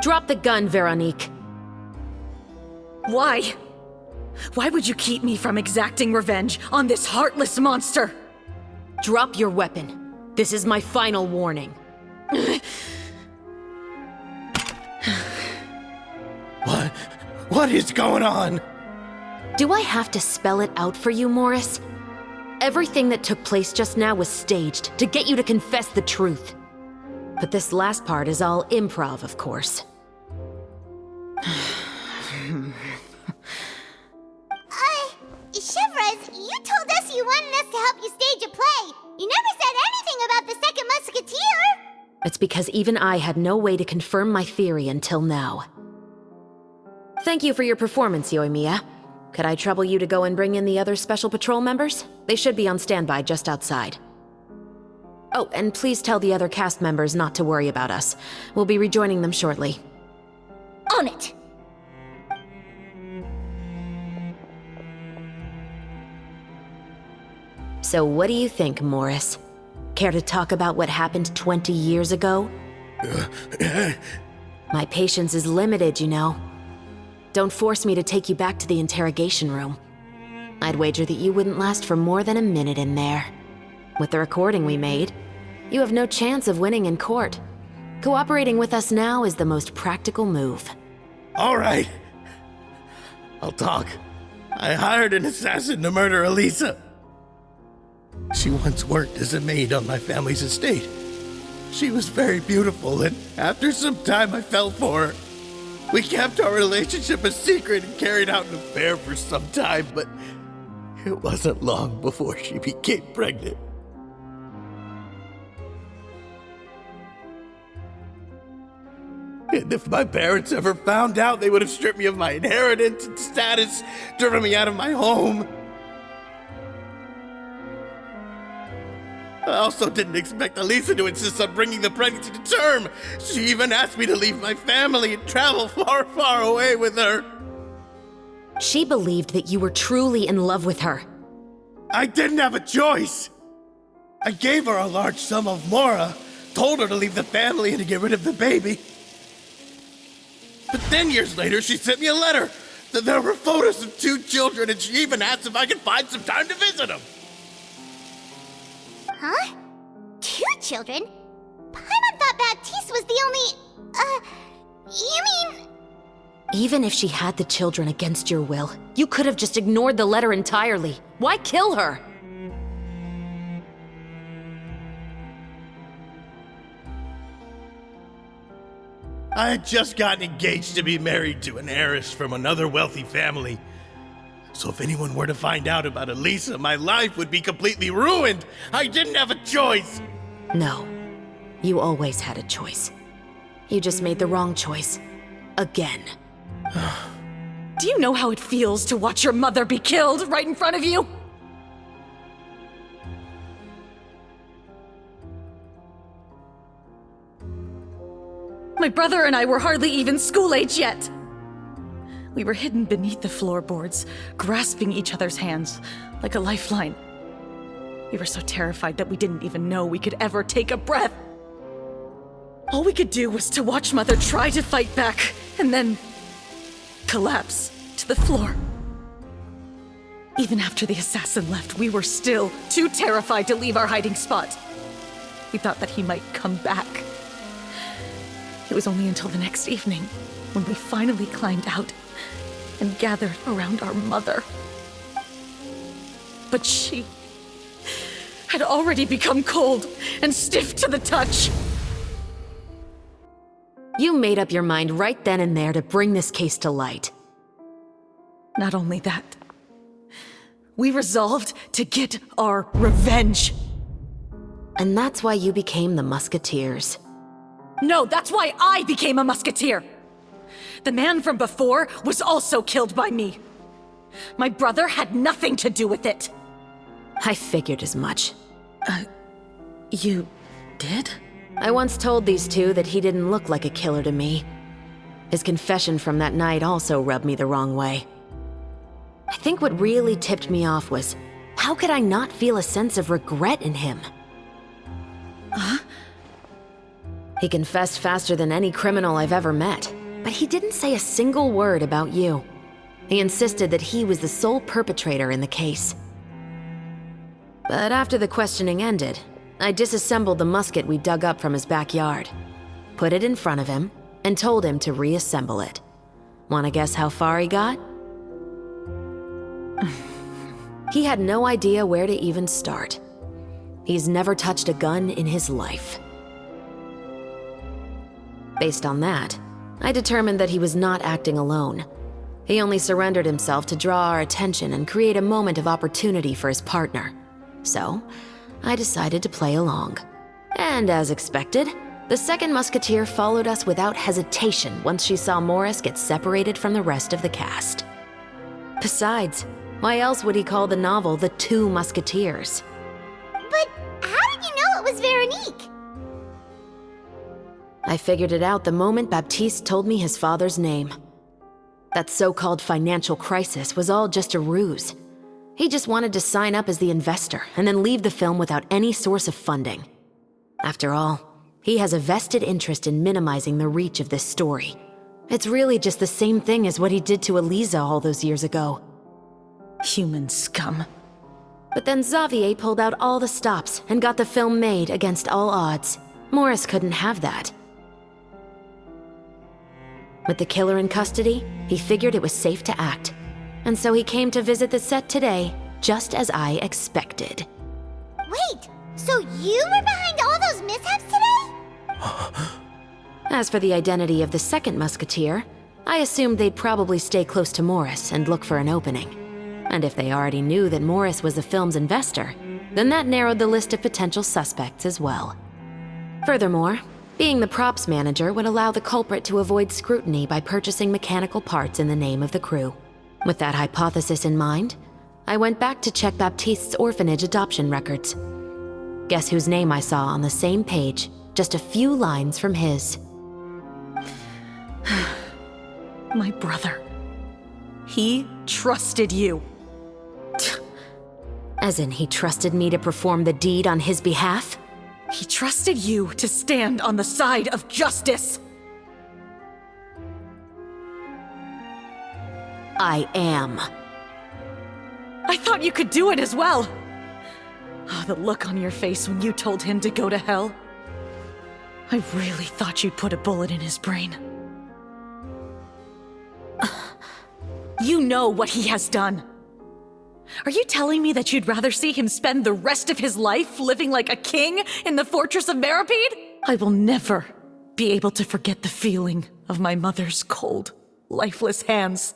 Drop the gun, Veronique. Why? Why would you keep me from exacting revenge on this heartless monster? Drop your weapon. This is my final warning. What is going on? Do I have to spell it out for you, Morris? Everything that took place just now was staged to get you to confess the truth. But this last part is all improv, of course. Chevres, you told us you wanted us to help you stage a play. You never said anything about the Second Musketeer. It's because even I had no way to confirm my theory until now. Thank you for your performance, Yoimiya. Could I trouble you to go and bring in the other Special Patrol members? They should be on standby just outside. Oh, and please tell the other cast members not to worry about us. We'll be rejoining them shortly. On it. So what do you think, Morris? Care to talk about what happened 20 years ago? My patience is limited, you know. Don't force me to take you back to the interrogation room. I'd wager that you wouldn't last for more than a minute in there. With the recording we made, you have no chance of winning in court. Cooperating with us now is the most practical move. All right. I'll talk. I hired an assassin to murder Elisa. She once worked as a maid on my family's estate. She was very beautiful, and after some time I fell for her. We kept our relationship a secret and carried out an affair for some time, but it wasn't long before she became pregnant. And if my parents ever found out, they would have stripped me of my inheritance and status, driven me out of my home. I also didn't expect Elisa to insist on bringing the pregnancy to term. She even asked me to leave my family and travel far, far away with her. She believed that you were truly in love with her. I didn't have a choice. I gave her a large sum of mora, told her to leave the family and to get rid of the baby. But then years later, she sent me a letter. There were photos of 2 children, and she even asked if I could find some time to visit them. Huh? 2 children? Paimon thought Baptiste was the only... you mean... Even if she had the children against your will, you could have just ignored the letter entirely. Why kill her? I had just gotten engaged to be married to an heiress from another wealthy family. So if anyone were to find out about Elisa, my life would be completely ruined. I didn't have a choice. No, you always had a choice. You just made the wrong choice. Again. Do you know how it feels to watch your mother be killed right in front of you? My brother and I were hardly even school age yet. We were hidden beneath the floorboards, grasping each other's hands like a lifeline. We were so terrified that we didn't even know we could ever take a breath. All we could do was to watch Mother try to fight back, and then collapse to the floor. Even after the assassin left, we were still too terrified to leave our hiding spot. We thought that he might come back. It was only until the next evening when we finally climbed out and gathered around our mother. But she had already become cold and stiff to the touch. You made up your mind right then and there to bring this case to light. Not only that, we resolved to get our revenge. And that's why you became the Musketeers. No, that's why I became a musketeer. The man from before was also killed by me. My brother had nothing to do with it. I figured as much. You did? I once told these two that he didn't look like a killer to me. His confession from that night also rubbed me the wrong way. I think what really tipped me off was, how could I not feel a sense of regret in him? Huh? He confessed faster than any criminal I've ever met, but he didn't say a single word about you. He insisted that he was the sole perpetrator in the case. But after the questioning ended, I disassembled the musket we dug up from his backyard, put it in front of him, and told him to reassemble it. Wanna guess how far he got? He had no idea where to even start. He's never touched a gun in his life. Based on that, I determined that he was not acting alone. He only surrendered himself to draw our attention and create a moment of opportunity for his partner. So, I decided to play along. And as expected, the second musketeer followed us without hesitation once she saw Morris get separated from the rest of the cast. Besides, why else would he call the novel The Two Musketeers? But how did you know it was Veronique? I figured it out the moment Baptiste told me his father's name. That so-called financial crisis was all just a ruse. He just wanted to sign up as the investor and then leave the film without any source of funding. After all, he has a vested interest in minimizing the reach of this story. It's really just the same thing as what he did to Eliza all those years ago. Human scum. But then Xavier pulled out all the stops and got the film made against all odds. Morris couldn't have that. With the killer in custody, he figured it was safe to act. And so he came to visit the set today, just as I expected. Wait, so you were behind all those mishaps today? As for the identity of the second musketeer, I assumed they'd probably stay close to Morris and look for an opening. And if they already knew that Morris was the film's investor, then that narrowed the list of potential suspects as well. Furthermore, being the props manager would allow the culprit to avoid scrutiny by purchasing mechanical parts in the name of the crew. With that hypothesis in mind, I went back to check Baptiste's orphanage adoption records. Guess whose name I saw on the same page, just a few lines from his. My brother. He trusted you. As in, he trusted me to perform the deed on his behalf? He trusted you to stand on the side of justice. I am. I thought you could do it as well. Oh, the look on your face when you told him to go to hell. I really thought you'd put a bullet in his brain. You know what he has done. Are you telling me that you'd rather see him spend the rest of his life living like a king in the fortress of Meripede? I will never be able to forget the feeling of my mother's cold, lifeless hands.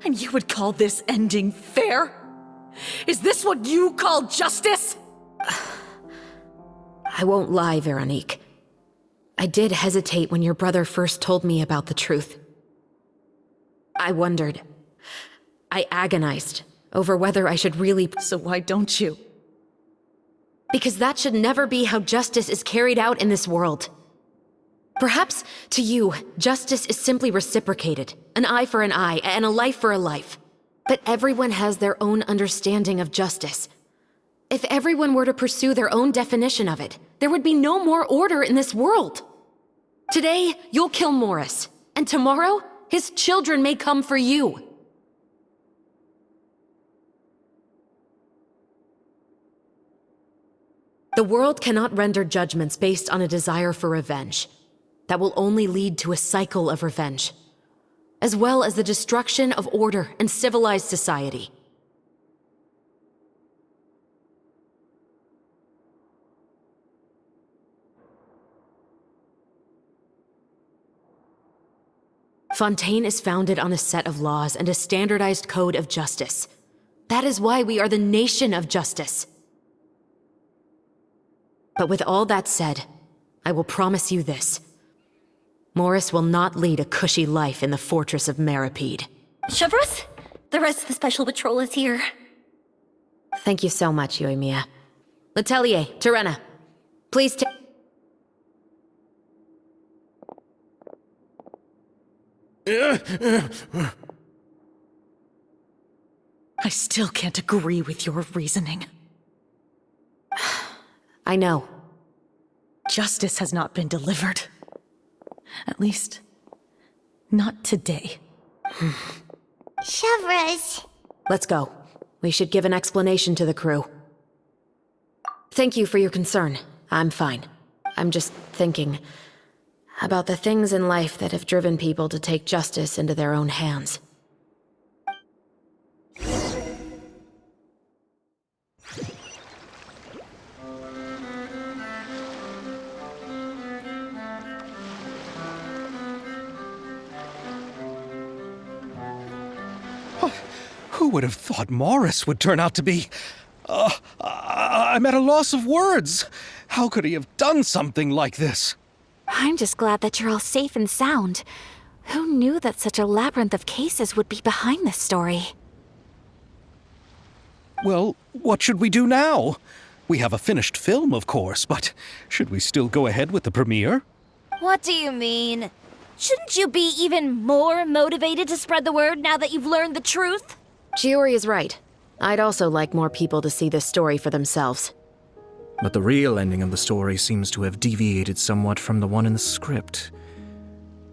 And you would call this ending fair? Is this what you call justice? I won't lie, Veronique. I did hesitate when your brother first told me about the truth. I wondered. I agonized over whether I should really... So why don't you? Because that should never be how justice is carried out in this world. Perhaps, to you, justice is simply reciprocated. An eye for an eye, and a life for a life. But everyone has their own understanding of justice. If everyone were to pursue their own definition of it, there would be no more order in this world. Today, you'll kill Morris, and tomorrow, his children may come for you. The world cannot render judgments based on a desire for revenge. That will only lead to a cycle of revenge, as well as the destruction of order and civilized society. Fontaine is founded on a set of laws and a standardized code of justice. That is why we are the nation of justice. But with all that said, I will promise you this. Morris will not lead a cushy life in the fortress of Meripede. Chevros, the rest of the special patrol is here. Thank you so much, Yoimiya. Letelier, Terena, please take... I still can't agree with your reasoning. I know. justice has not been delivered. At least, not today. Chevres. Let's go. We should give an explanation to the crew. Thank you for your concern. I'm fine. I'm just thinking about the things in life that have driven people to take justice into their own hands. Who would have thought Morris would turn out to be... I'm at a loss of words. How could he have done something like this? I'm just glad that you're all safe and sound. Who knew that such a labyrinth of cases would be behind this story? Well, what should we do now? We have a finished film, of course, but should we still go ahead with the premiere? What do you mean? Shouldn't you be even more motivated to spread the word now that you've learned the truth? Chiori is right. I'd also like more people to see this story for themselves. But the real ending of the story seems to have deviated somewhat from the one in the script.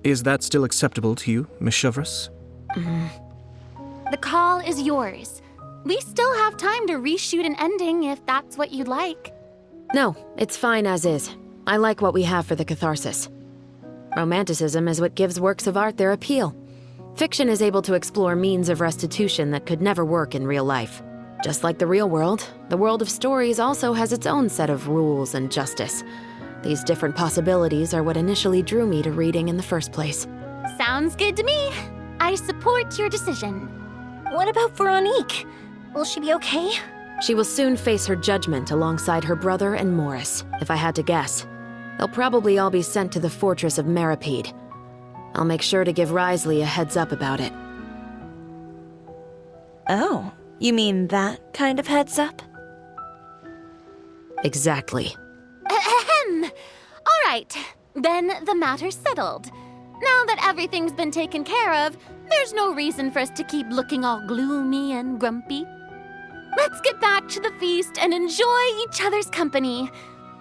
Is that still acceptable to you, Miss Chevres? The call is yours. We still have time to reshoot an ending if that's what you'd like. No, it's fine as is. I like what we have for the catharsis. Romanticism is what gives works of art their appeal. Fiction is able to explore means of restitution that could never work in real life. Just like the real world, the world of stories also has its own set of rules and justice. These different possibilities are what initially drew me to reading in the first place. Sounds good to me. I support your decision. What about Veronique? Will she be okay? She will soon face her judgment alongside her brother and Morris, if I had to guess. They'll probably all be sent to the fortress of Meripede. I'll make sure to give Risley a heads up about it. Oh, you mean that kind of heads up? Exactly. Ahem. All right, then the matter's settled. Now that everything's been taken care of, there's no reason for us to keep looking all gloomy and grumpy. Let's get back to the feast and enjoy each other's company.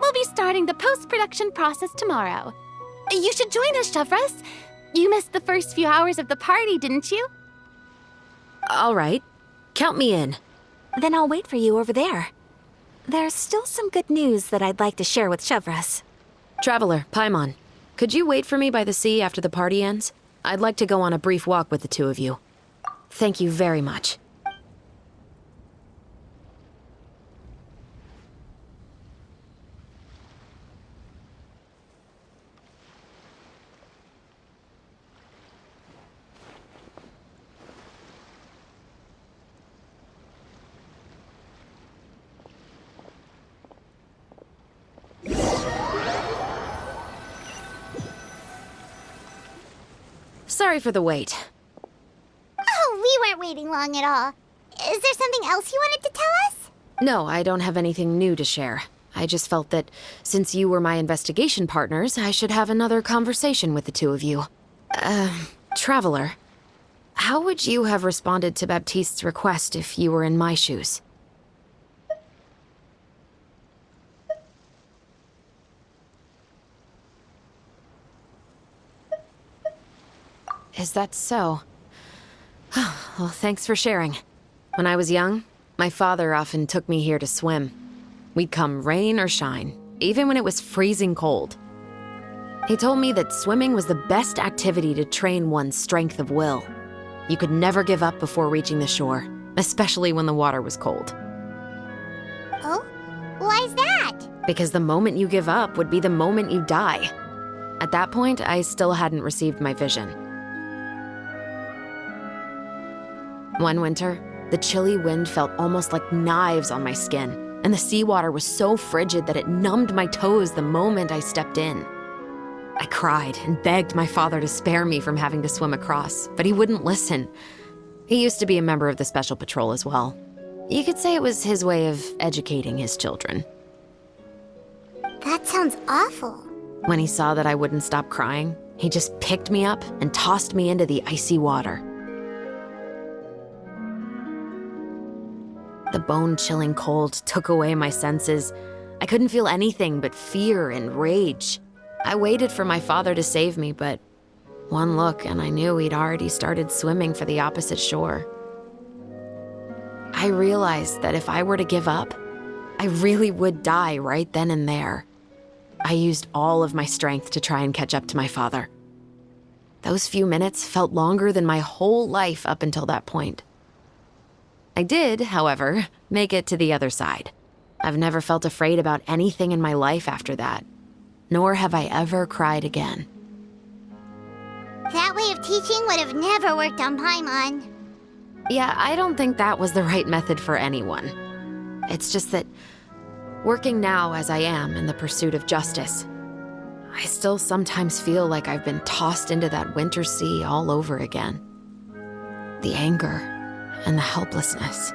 We'll be starting the post-production process tomorrow. You should join us, Chevres. You missed the first few hours of the party, didn't you? All right. Count me in. Then I'll wait for you over there. There's still some good news that I'd like to share with Chevres. Traveler, Paimon, could you wait for me by the sea after the party ends? I'd like to go on a brief walk with the two of you. Thank you very much. Sorry for the wait. Oh, we weren't waiting long at all. Is there something else you wanted to tell us? No, I don't have anything new to share. I just felt that since you were my investigation partners, I should have another conversation with the two of you. Traveler, how would you have responded to Baptiste's request if you were in my shoes? Is that so? Well, thanks for sharing. When I was young, my father often took me here to swim. We'd come rain or shine, even when it was freezing cold. He told me that swimming was the best activity to train one's strength of will. You could never give up before reaching the shore, especially when the water was cold. Oh? Why's that? Because the moment you give up would be the moment you die. At that point, I still hadn't received my vision. One winter, the chilly wind felt almost like knives on my skin, and the seawater was so frigid that it numbed my toes the moment I stepped in. I cried and begged my father to spare me from having to swim across, but he wouldn't listen. He used to be a member of the Special Patrol as well. You could say it was his way of educating his children. That sounds awful. When he saw that I wouldn't stop crying, he just picked me up and tossed me into the icy water. The bone-chilling cold took away my senses. I couldn't feel anything but fear and rage. I waited for my father to save me, but one look and I knew he'd already started swimming for the opposite shore. I realized that if I were to give up, I really would die right then and there. I used all of my strength to try and catch up to my father. Those few minutes felt longer than my whole life up until that point. I did, however, make it to the other side. I've never felt afraid about anything in my life after that, nor have I ever cried again. That way of teaching would have never worked on Paimon. Yeah, I don't think that was the right method for anyone. It's just that, working now as I am in the pursuit of justice, I still sometimes feel like I've been tossed into that winter sea all over again. The anger and the helplessness.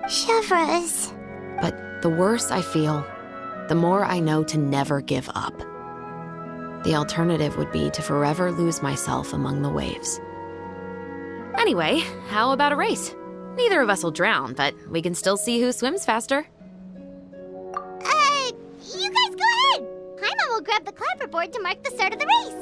Chevreuse. But the worse I feel, the more I know to never give up. The alternative would be to forever lose myself among the waves. Anyway, how about a race? Neither of us will drown, but we can still see who swims faster. You guys go ahead. Paimon will grab the clapperboard to mark the start of the race.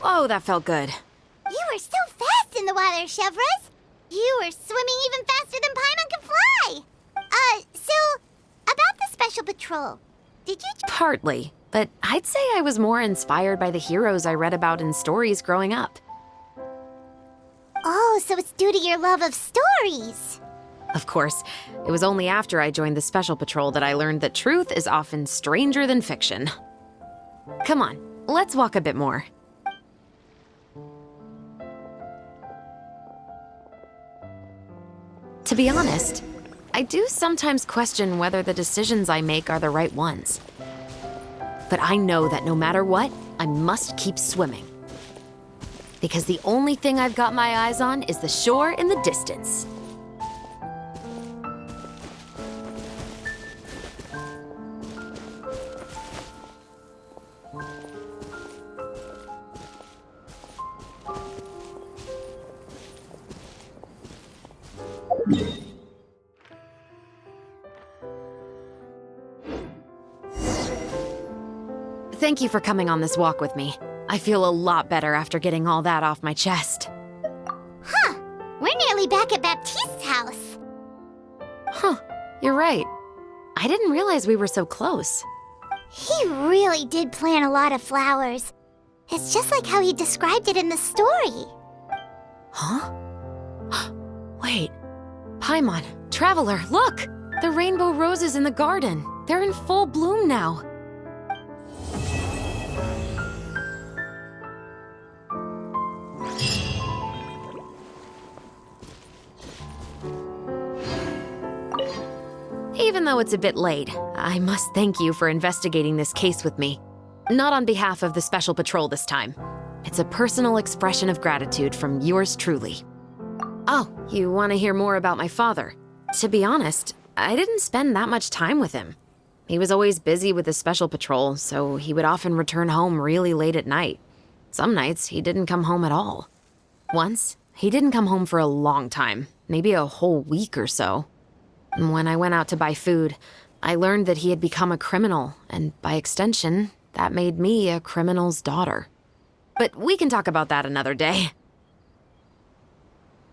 Oh, that felt good. You were so fast in the water, Chevreuse. You were swimming even faster than Paimon can fly. So, about the special patrol, did you... Partly, but I'd say I was more inspired by the heroes I read about in stories growing up. Oh, so it's due to your love of stories. Of course, it was only after I joined the Special Patrol that I learned that truth is often stranger than fiction. Come on, let's walk a bit more. To be honest, I do sometimes question whether the decisions I make are the right ones. But I know that no matter what, I must keep swimming. Because the only thing I've got my eyes on is the shore in the distance. Thank you for coming on this walk with me. I feel a lot better after getting all that off my chest. Huh. We're nearly back at Baptiste's house. Huh, you're right. I didn't realize we were so close. He really did plant a lot of flowers. It's just like how he described it in the story. Huh? Wait. Paimon, Traveler, look! The rainbow roses in the garden. They're in full bloom now. Even though it's a bit late, I must thank you for investigating this case with me. Not on behalf of the Special Patrol this time. It's a personal expression of gratitude from yours truly. Oh, you want to hear more about my father? To be honest, I didn't spend that much time with him. He was always busy with the Special Patrol, so he would often return home really late at night. Some nights, he didn't come home at all. Once, he didn't come home for a long time, maybe a whole week or so. When I went out to buy food, I learned that he had become a criminal, and by extension, that made me a criminal's daughter. But we can talk about that another day.